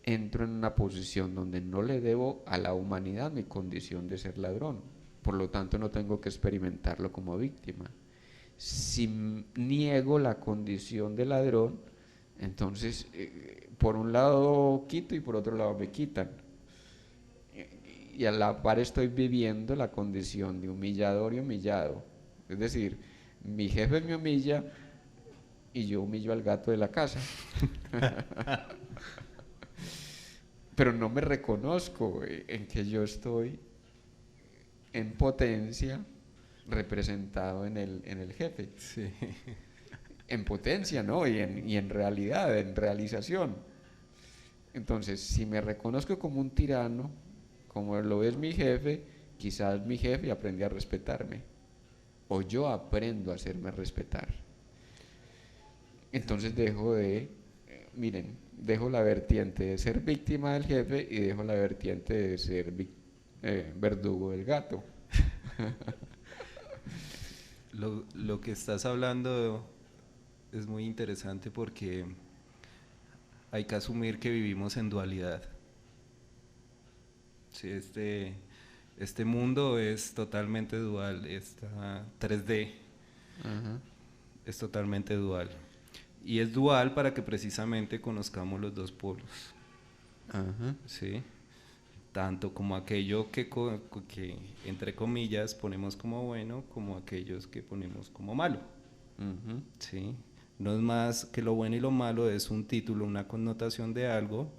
Speaker 2: entro en una posición donde no le debo a la humanidad mi condición de ser ladrón. Por lo tanto, no tengo que experimentarlo como víctima. Si niego la condición de ladrón, entonces por un lado quito y por otro lado me quitan. Y a la par estoy viviendo la condición de humillador y humillado. Es decir, mi jefe me humilla y yo humillo al gato de la casa. Pero no me reconozco en que yo estoy en potencia representado en el jefe.
Speaker 3: Sí.
Speaker 2: En potencia, ¿no? Y en realidad, en realización. Entonces, si me reconozco como un tirano, como lo es mi jefe, quizás mi jefe aprende a respetarme, o yo aprendo a hacerme respetar. Entonces dejo la vertiente de ser víctima del jefe y dejo la vertiente de ser verdugo del gato.
Speaker 3: Lo que estás hablando es muy interesante porque hay que asumir que vivimos en dualidad. Sí, este mundo es totalmente dual, esta 3D
Speaker 2: Ajá.
Speaker 3: es totalmente dual. Y es dual para que precisamente conozcamos los dos polos,
Speaker 2: Ajá.
Speaker 3: ¿sí? Tanto como aquello que entre comillas ponemos como bueno, como aquellos que ponemos como malo,
Speaker 2: Ujú.
Speaker 3: ¿sí? No es más que lo bueno y lo malo, es un título, una connotación de algo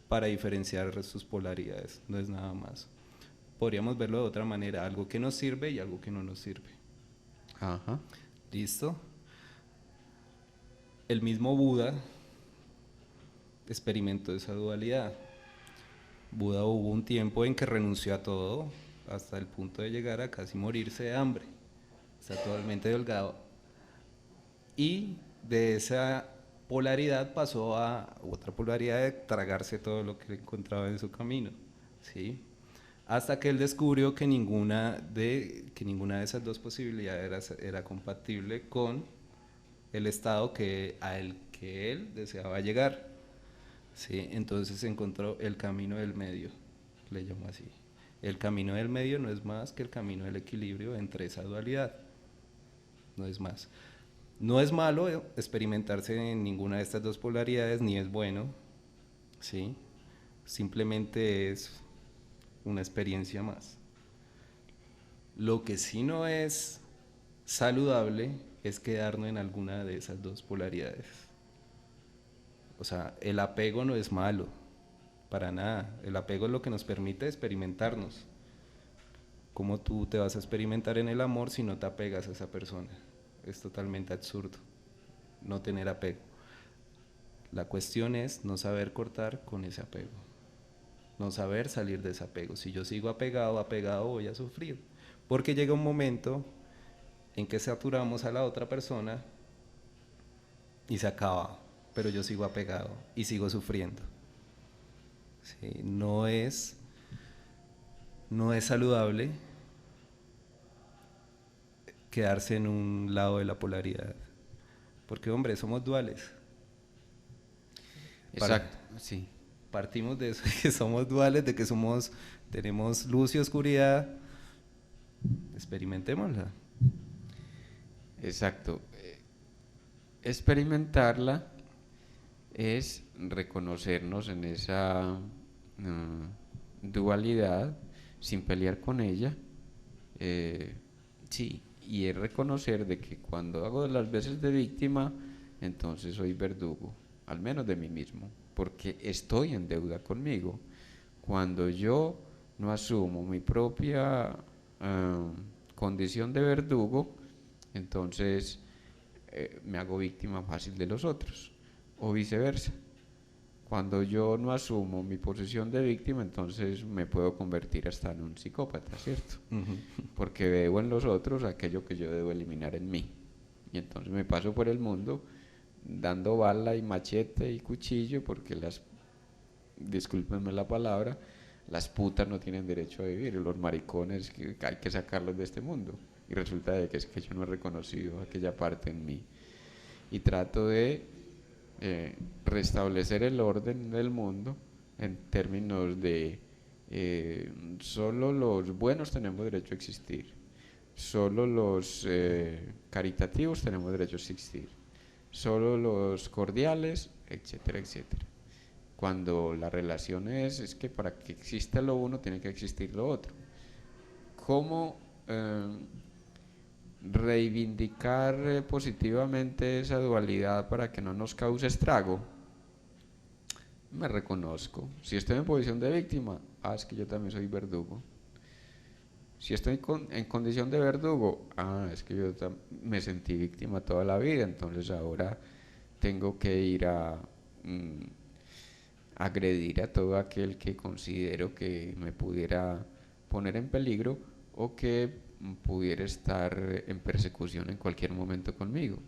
Speaker 3: para diferenciar sus polaridades, no es nada más. Podríamos verlo de otra manera, algo que nos sirve y algo que no nos sirve.
Speaker 2: Ajá.
Speaker 3: ¿Listo? El mismo Buda experimentó esa dualidad. Buda hubo un tiempo en que renunció a todo hasta el punto de llegar a casi morirse de hambre. Está totalmente delgado. Y de esa polaridad pasó a otra polaridad de tragarse todo lo que encontraba en su camino, ¿sí? Hasta que él descubrió que ninguna de esas dos posibilidades era compatible con el estado al que él deseaba llegar, ¿sí? Entonces encontró el camino del medio, le llamó así. El camino del medio no es más que el camino del equilibrio entre esa dualidad, no es más. No es malo experimentarse en ninguna de estas dos polaridades, ni es bueno, ¿sí? Simplemente es una experiencia más. Lo que sí no es saludable es quedarnos en alguna de esas dos polaridades. O sea, el apego no es malo, para nada. El apego es lo que nos permite experimentarnos. ¿Cómo tú te vas a experimentar en el amor si no te apegas a esa persona? Es totalmente absurdo no tener apego. La cuestión es no saber cortar con ese apego, no saber salir de ese apego. Si yo sigo apegado voy a sufrir, porque llega un momento en que saturamos a la otra persona y se acaba, pero yo sigo apegado y sigo sufriendo. ¿Sí? No es saludable quedarse en un lado de la polaridad, porque hombre, somos duales.
Speaker 2: Exacto, sí.
Speaker 3: Partimos de eso, que somos duales, de que tenemos luz y oscuridad. Experimentémosla.
Speaker 2: Exacto. Experimentarla es reconocernos en esa dualidad sin pelear con ella. Sí, y es reconocer de que cuando hago las veces de víctima, entonces soy verdugo, al menos de mí mismo, porque estoy en deuda conmigo. Cuando yo no asumo mi propia condición de verdugo, entonces me hago víctima fácil de los otros, o viceversa. Cuando yo no asumo mi posición de víctima, entonces me puedo convertir hasta en un psicópata, ¿cierto? Porque veo en los otros aquello que yo debo eliminar en mí. Y entonces me paso por el mundo dando bala y machete y cuchillo, porque discúlpenme la palabra, las putas no tienen derecho a vivir, los maricones que hay que sacarlos de este mundo. Y resulta de que es que yo no he reconocido aquella parte en mí. Y trato de restablecer el orden del mundo en términos de solo los buenos tenemos derecho a existir, solo los caritativos tenemos derecho a existir, solo los cordiales, etcétera, etcétera. Cuando la relación es que para que exista lo uno tiene que existir lo otro. ¿Cómo reivindicar positivamente esa dualidad para que no nos cause estrago? Me reconozco. Si estoy en posición de víctima, es que yo también soy verdugo. Si estoy en condición de verdugo, es que yo me sentí víctima toda la vida, entonces ahora tengo que ir a agredir a todo aquel que considero que me pudiera poner en peligro o que pudiera estar en persecución en cualquier momento conmigo.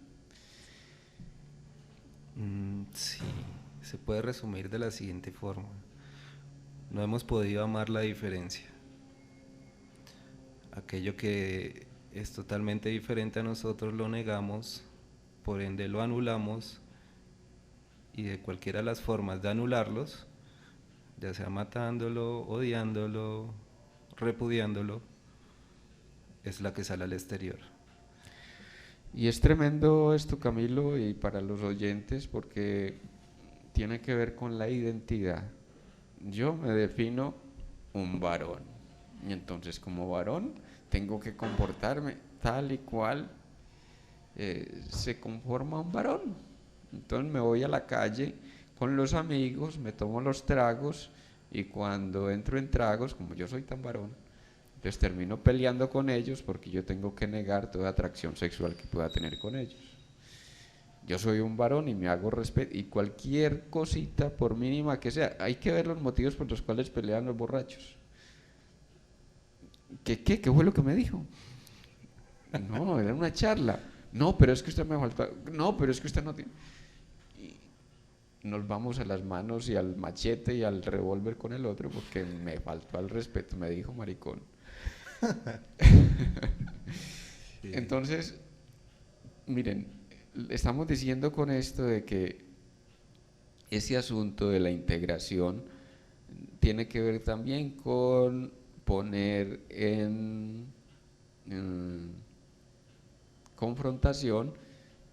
Speaker 3: Sí, se puede resumir de la siguiente forma: no hemos podido amar la diferencia, aquello que es totalmente diferente a nosotros, lo negamos, por ende lo anulamos, y de cualquiera de las formas de anularlos, ya sea matándolo, odiándolo, repudiándolo, es la que sale al exterior.
Speaker 2: Y es tremendo esto, Camilo, y para los oyentes, porque tiene que ver con la identidad. Yo me defino un varón, y entonces como varón tengo que comportarme tal y cual se conforma un varón. Entonces me voy a la calle con los amigos, me tomo los tragos, y cuando entro en tragos, como yo soy tan varón, entonces termino peleando con ellos porque yo tengo que negar toda atracción sexual que pueda tener con ellos. Yo soy un varón y me hago respeto, y cualquier cosita, por mínima que sea, hay que ver los motivos por los cuales pelean los borrachos. ¿Qué fue lo que me dijo? No, era una charla. No, pero es que usted me faltó. No, pero es que usted no tiene. Y nos vamos a las manos y al machete y al revólver con el otro porque me faltó al respeto, me dijo maricón. Sí. Entonces, miren, estamos diciendo con esto de que ese asunto de la integración tiene que ver también con poner en confrontación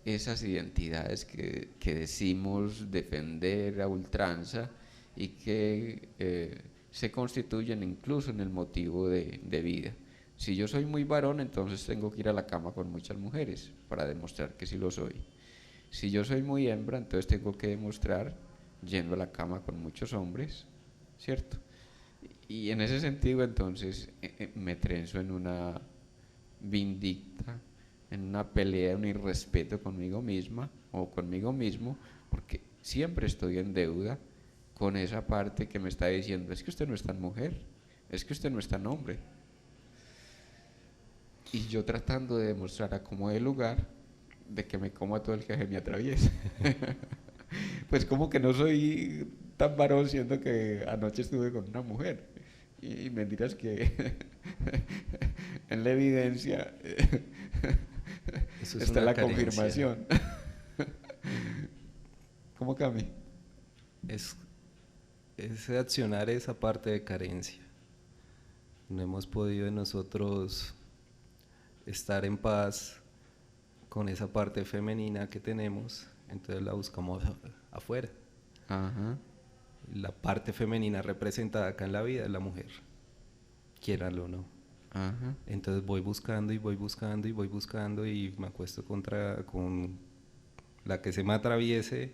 Speaker 2: esas identidades que decimos defender a ultranza y que se constituyen incluso en el motivo de vida. Si yo soy muy varón, entonces tengo que ir a la cama con muchas mujeres para demostrar que sí lo soy. Si yo soy muy hembra, entonces tengo que demostrar yendo a la cama con muchos hombres, ¿cierto? Y en ese sentido, entonces, me trenzo en una vindicta, en una pelea, un irrespeto conmigo misma o conmigo mismo, porque siempre estoy en deuda con esa parte que me está diciendo: es que usted no es tan mujer, es que usted no es tan hombre. Y yo tratando de demostrar a como de lugar de que me como a todo el que se me atraviesa. Pues como que no soy tan varón, siendo que anoche estuve con una mujer. Y mentiras que en la evidencia está la carencia. Confirmación. ¿Cómo, Cami?
Speaker 3: Es accionar esa parte de carencia. No hemos podido nosotros estar en paz con esa parte femenina que tenemos, entonces la buscamos afuera.
Speaker 2: Ajá.
Speaker 3: La parte femenina representada acá en la vida es la mujer, quiéralo o no.
Speaker 2: Ajá.
Speaker 3: Entonces voy buscando y voy buscando y voy buscando y me acuesto con la que se me atraviese,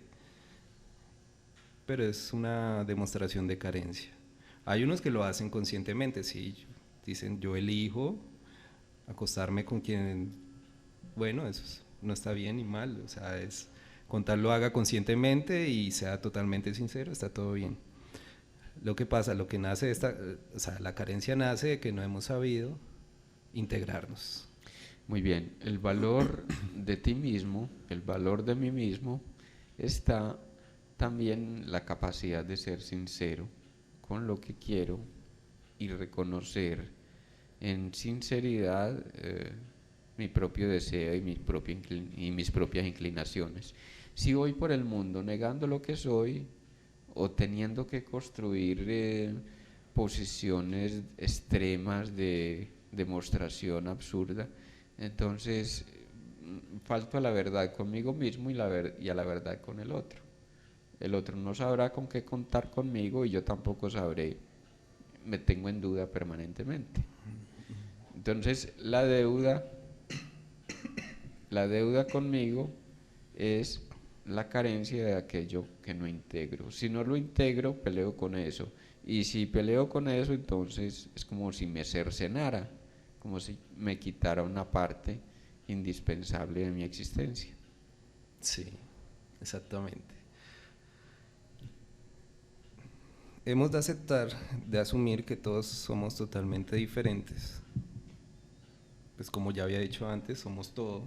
Speaker 3: pero es una demostración de carencia. Hay unos que lo hacen conscientemente, sí, dicen: yo elijo acostarme con quien, bueno, eso no está bien ni mal, o sea, es con tal lo haga conscientemente y sea totalmente sincero, está todo bien. Lo que pasa, lo que nace o sea, la carencia nace de que no hemos sabido integrarnos.
Speaker 2: Muy bien, el valor de ti mismo, el valor de mí mismo, está también la capacidad de ser sincero con lo que quiero y reconocer en sinceridad mi propio deseo y mis propias inclinaciones. Si voy por el mundo negando lo que soy o teniendo que construir posiciones extremas de demostración absurda, entonces falto a la verdad conmigo mismo y a la verdad con el otro. El otro no sabrá con qué contar conmigo y yo tampoco sabré, me tengo en duda permanentemente. Entonces la deuda conmigo es la carencia de aquello que no integro. Si no lo integro, peleo con eso. Y si peleo con eso, entonces es como si me cercenara, como si me quitara una parte indispensable de mi existencia.
Speaker 3: Sí, exactamente. Hemos de aceptar, de asumir que todos somos totalmente diferentes. Pues como ya había dicho antes, somos todo.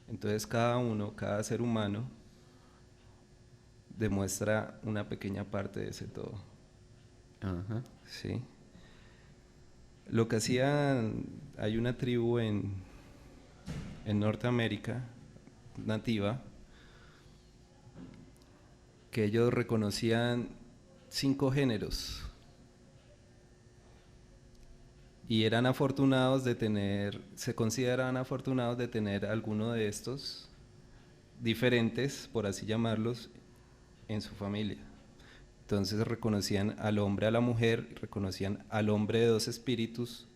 Speaker 3: Entonces cada ser humano demuestra una pequeña parte de ese todo.
Speaker 2: Ajá.
Speaker 3: Sí. Lo que hacían, hay una tribu en en Norteamérica nativa, que ellos reconocían 5 géneros y eran afortunados de tener, se consideraban afortunados de tener alguno de estos diferentes, por así llamarlos, en su familia. Entonces reconocían al hombre, a la mujer, reconocían al hombre de 2 espíritus,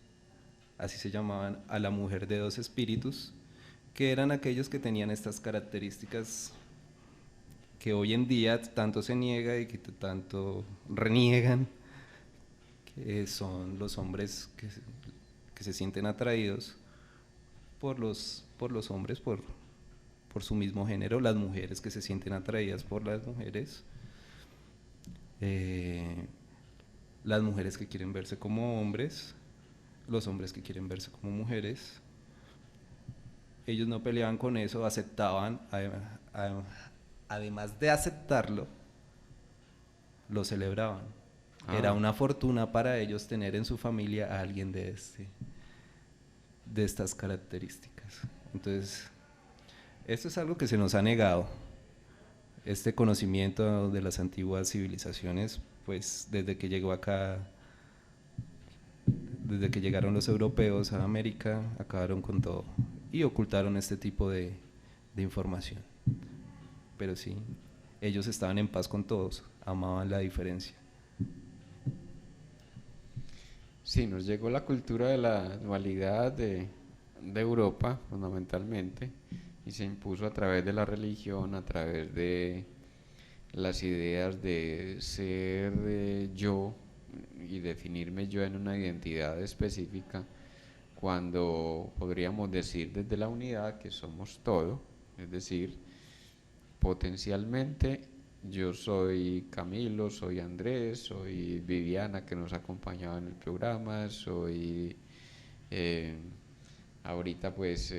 Speaker 3: así se llamaban, a la mujer de 2 espíritus, que eran aquellos que tenían estas características que hoy en día tanto se niega y que tanto reniegan, que son los hombres que se sienten atraídos por los hombres, por su mismo género, las mujeres que se sienten atraídas por las mujeres, las mujeres que quieren verse como hombres, los hombres que quieren verse como mujeres. Ellos no peleaban con eso, aceptaban, además de aceptarlo, lo celebraban. Era una fortuna para ellos tener en su familia a alguien de estas características. Entonces, esto es algo que se nos ha negado. Este conocimiento de las antiguas civilizaciones, pues desde que llegó acá, desde que llegaron los europeos a América, acabaron con todo y ocultaron este tipo de información. Pero sí, ellos estaban en paz con todos, amaban la diferencia.
Speaker 2: Sí, nos llegó la cultura de la dualidad de Europa, fundamentalmente, y se impuso a través de la religión, a través de las ideas de ser yo y definirme yo en una identidad específica, cuando podríamos decir desde la unidad que somos todo, es decir, potencialmente yo soy Camilo, soy Andrés, soy Viviana, que nos acompañaba en el programa, soy ahorita pues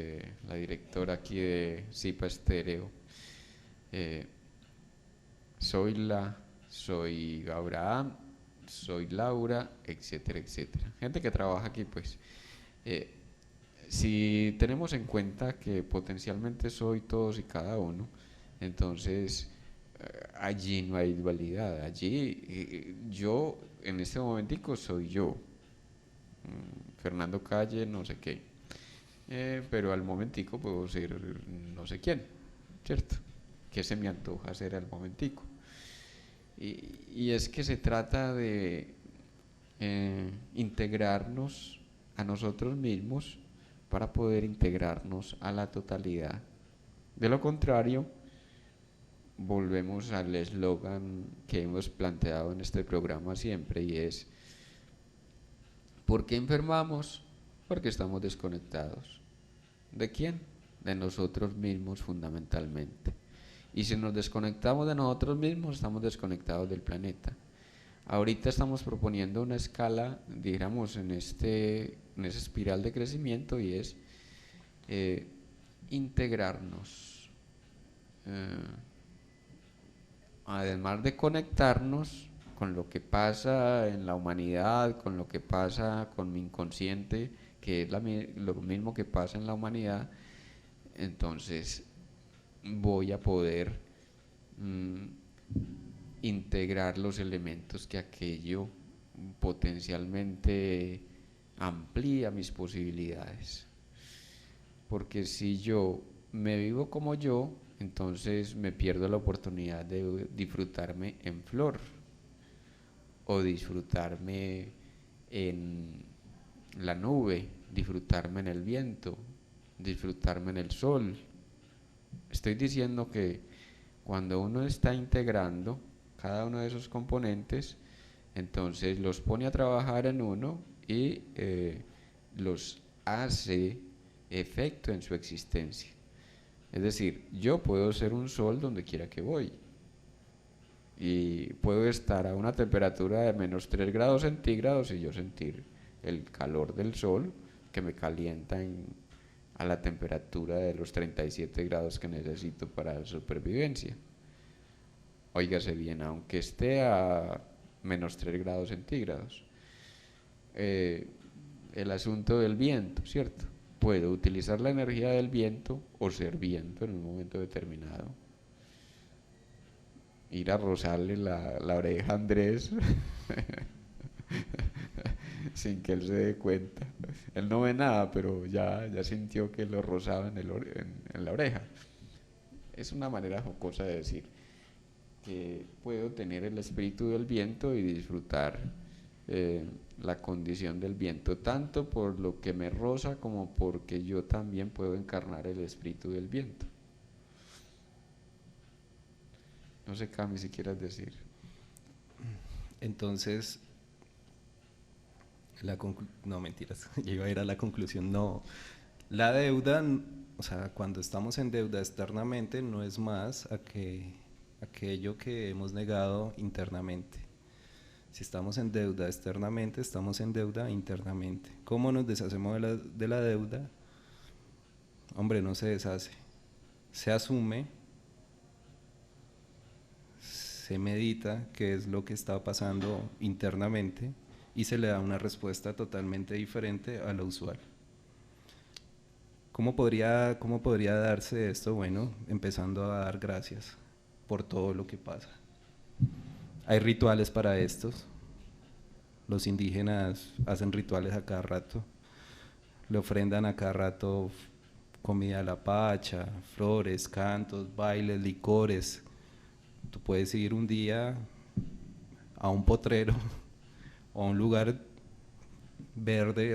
Speaker 2: la directora aquí de Zipa Estéreo, soy Abraham, soy Laura, etcétera, etcétera. Gente que trabaja aquí, pues. Si tenemos en cuenta que potencialmente soy todos y cada uno, entonces allí no hay dualidad. Allí yo en este momentico soy yo, Fernando Calle, no sé qué, pero al momentico puedo ser no sé quién, ¿cierto? ¿Qué se me antoja hacer al momentico? Y es que se trata de integrarnos a nosotros mismos para poder integrarnos a la totalidad. De lo contrario, volvemos al eslogan que hemos planteado en este programa siempre, y es: ¿por qué enfermamos? Porque estamos desconectados. ¿De quién? De nosotros mismos, fundamentalmente. Y si nos desconectamos de nosotros mismos, estamos desconectados del planeta. Ahorita estamos proponiendo una escala, digamos, en esa espiral de crecimiento, y es integrarnos. Además de conectarnos con lo que pasa en la humanidad, con lo que pasa con mi inconsciente, que es lo mismo que pasa en la humanidad, entonces voy a poder integrar los elementos que aquello potencialmente amplía mis posibilidades. Porque si yo me vivo como yo, entonces me pierdo la oportunidad de disfrutarme en flor, o disfrutarme en la nube, disfrutarme en el viento, disfrutarme en el sol. Estoy diciendo que cuando uno está integrando cada uno de esos componentes, entonces los pone a trabajar en uno y los hace efecto en su existencia. Es decir, yo puedo ser un sol donde quiera que voy, y puedo estar a una temperatura de menos 3 grados centígrados y yo sentir el calor del sol que me calienta a la temperatura de los 37 grados que necesito para la supervivencia. Óigase bien, aunque esté a menos 3 grados centígrados. El asunto del viento, ¿cierto? puedo utilizar la energía del viento o ser viento en un momento determinado. Ir a rozarle la oreja a Andrés sin que él se dé cuenta. Él no ve nada, pero ya sintió que lo rozaba en la oreja. Es una manera jocosa de decir que puedo tener el espíritu del viento y disfrutar la condición del viento, tanto por lo que me roza como porque yo también puedo encarnar el espíritu del viento. No sé, Cami, si quieras decir.
Speaker 3: Entonces, no, mentiras, yo iba a ir a la conclusión. No, la deuda, o sea, cuando estamos en deuda externamente, no es más aquello que hemos negado internamente. Si estamos en deuda externamente, estamos en deuda internamente. ¿Cómo nos deshacemos de la deuda? Hombre, no se deshace, se asume, se medita qué es lo que está pasando internamente y se le da una respuesta totalmente diferente a lo usual. ¿Cómo podría darse esto? Bueno, empezando a dar gracias por todo lo que pasa. Hay rituales para estos. Los indígenas hacen rituales a cada rato. Le ofrendan a cada rato comida a la pacha, flores, cantos, bailes, licores. Tú puedes ir un día a un potrero o a un lugar verde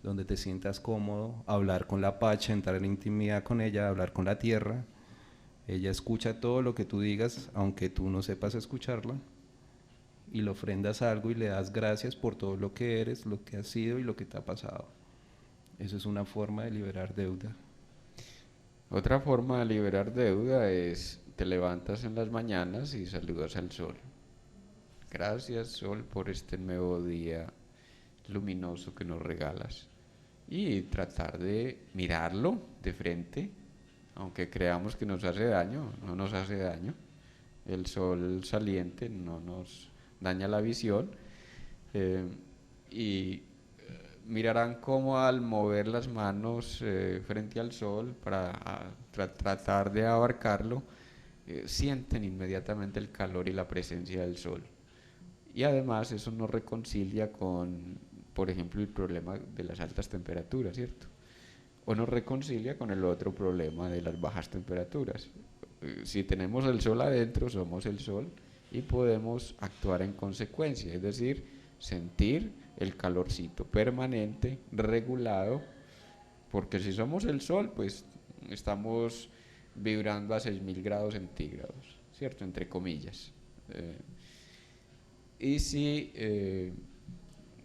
Speaker 3: donde te sientas cómodo, hablar con la pacha, entrar en intimidad con ella, hablar con la tierra. Ella escucha todo lo que tú digas, aunque tú no sepas escucharla, y le ofrendas algo y le das gracias por todo lo que eres, lo que has sido y lo que te ha pasado. Eso es una forma de liberar deuda.
Speaker 2: Otra forma de liberar deuda es: te levantas en las mañanas y saludas al sol. Gracias, sol, por este nuevo día luminoso que nos regalas. Y tratar de mirarlo de frente, aunque creamos que nos hace daño, no nos hace daño. El sol saliente no nos daña la visión. Y mirarán cómo al mover las manos frente al sol para tratar de abarcarlo, sienten inmediatamente el calor y la presencia del sol. Y además eso nos reconcilia con, por ejemplo, el problema de las altas temperaturas, ¿cierto? O nos reconcilia con el otro problema de las bajas temperaturas. Si tenemos el sol adentro, somos el sol y podemos actuar en consecuencia, es decir, sentir el calorcito permanente, regulado, porque si somos el sol, pues estamos vibrando a 6.000 grados centígrados, ¿cierto? Entre comillas. Y si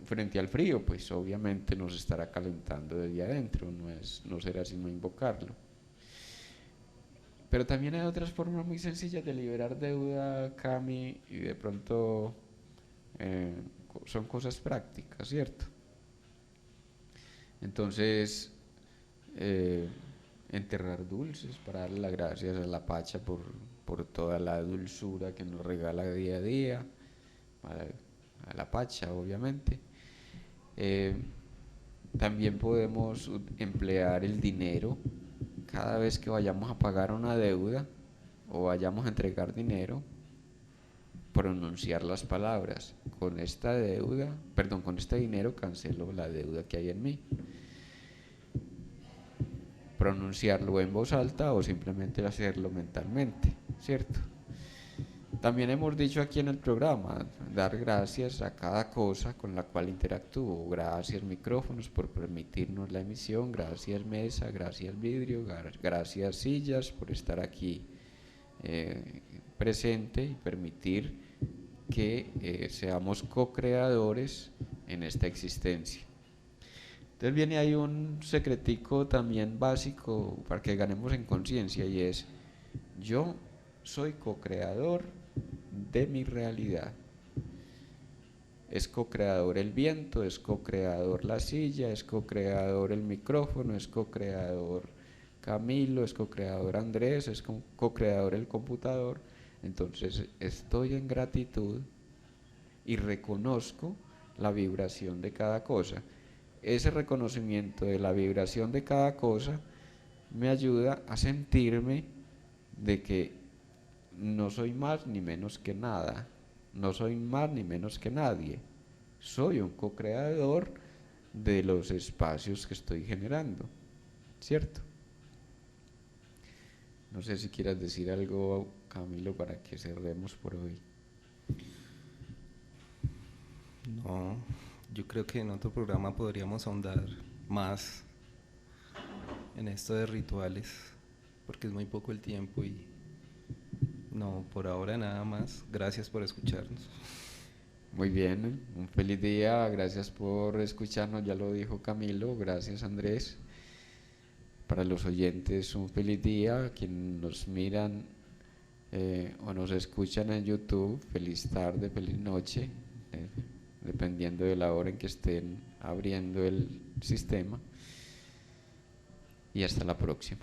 Speaker 2: frente al frío, pues obviamente nos estará calentando desde adentro, no será sino invocarlo. Pero también hay otras formas muy sencillas de liberar deuda, Cami, y de pronto son cosas prácticas, ¿cierto? Entonces, enterrar dulces para darle las gracias a la pacha por toda la dulzura que nos regala día a día, a la pacha, obviamente. También podemos emplear el dinero cada vez que vayamos a pagar una deuda o vayamos a entregar dinero, pronunciar las palabras: con esta deuda, perdón, con este dinero cancelo la deuda que hay en mí. Pronunciarlo en voz alta o simplemente hacerlo mentalmente, ¿cierto? También hemos dicho aquí en el programa, dar gracias a cada cosa con la cual interactúo. Gracias micrófonos por permitirnos la emisión, gracias mesa, gracias vidrio, gracias sillas por estar aquí presente y permitir que seamos co-creadores en esta existencia. Entonces viene ahí un secretico también básico para que ganemos en conciencia, y es: yo soy co-creador de mi realidad. Es co-creador el viento, es co-creador la silla, es co-creador el micrófono, es co-creador Camilo, es co-creador Andrés, es co-creador el computador. Entonces estoy en gratitud y reconozco la vibración de cada cosa. ese reconocimiento de la vibración de cada cosa me ayuda a sentirme de que no soy más ni menos que nada, no soy más ni menos que nadie, soy un co-creador de los espacios que estoy generando, ¿cierto? No sé si quieras decir algo, Camilo, para que cerremos por hoy.
Speaker 3: No, yo creo que en otro programa podríamos ahondar más en esto de rituales, porque es muy poco el tiempo y no, por ahora nada más. Gracias por escucharnos.
Speaker 2: Muy bien, un feliz día, gracias por escucharnos, ya lo dijo Camilo, gracias Andrés. Para los oyentes, un feliz día, quienes nos miran o nos escuchan en YouTube, feliz tarde, feliz noche, dependiendo de la hora en que estén abriendo el sistema. Y hasta la próxima.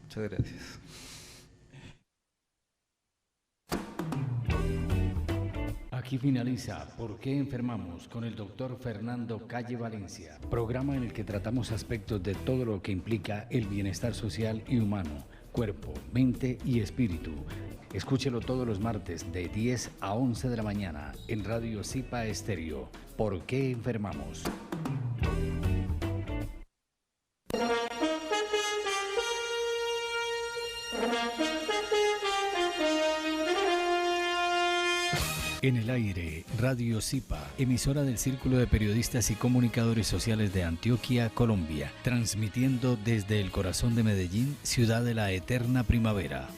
Speaker 3: Muchas gracias.
Speaker 1: Aquí finaliza ¿Por qué enfermamos? Con el doctor Fernando Calle Valencia, programa en el que tratamos aspectos de todo lo que implica el bienestar social y humano, cuerpo, mente y espíritu. Escúchelo todos los martes de 10 a 11 de la mañana en Radio Zipa Estéreo. ¿Por qué enfermamos? En el aire, Radio Zipa, emisora del Círculo de Periodistas y Comunicadores Sociales de Antioquia, Colombia, transmitiendo desde el corazón de Medellín, ciudad de la eterna primavera.